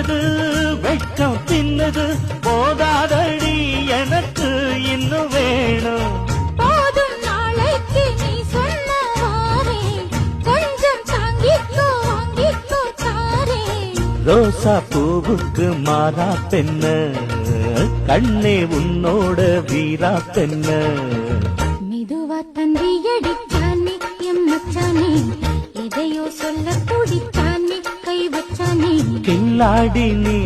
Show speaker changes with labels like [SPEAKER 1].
[SPEAKER 1] தின்னுது வெட்கம் தின்னுது போதாதடி எனக்கு இன்னும் வேணும்
[SPEAKER 2] போதும் நாளைக்கு நீ சொன்னவாரே கொஞ்சம் தாங்கிக்கோ வாங்கிக்கோ தாரே
[SPEAKER 1] ரோசா பூவுக்கு மாறா பெண்ண கண்ணே உன்னோட வீரா பெண்ண
[SPEAKER 2] மெதுவா தந்தி அடிச்சானே எம் மச்சானே எதையோ சொல்ல துடிச்சானே கை வச்சானே
[SPEAKER 1] கில்லாடி நீ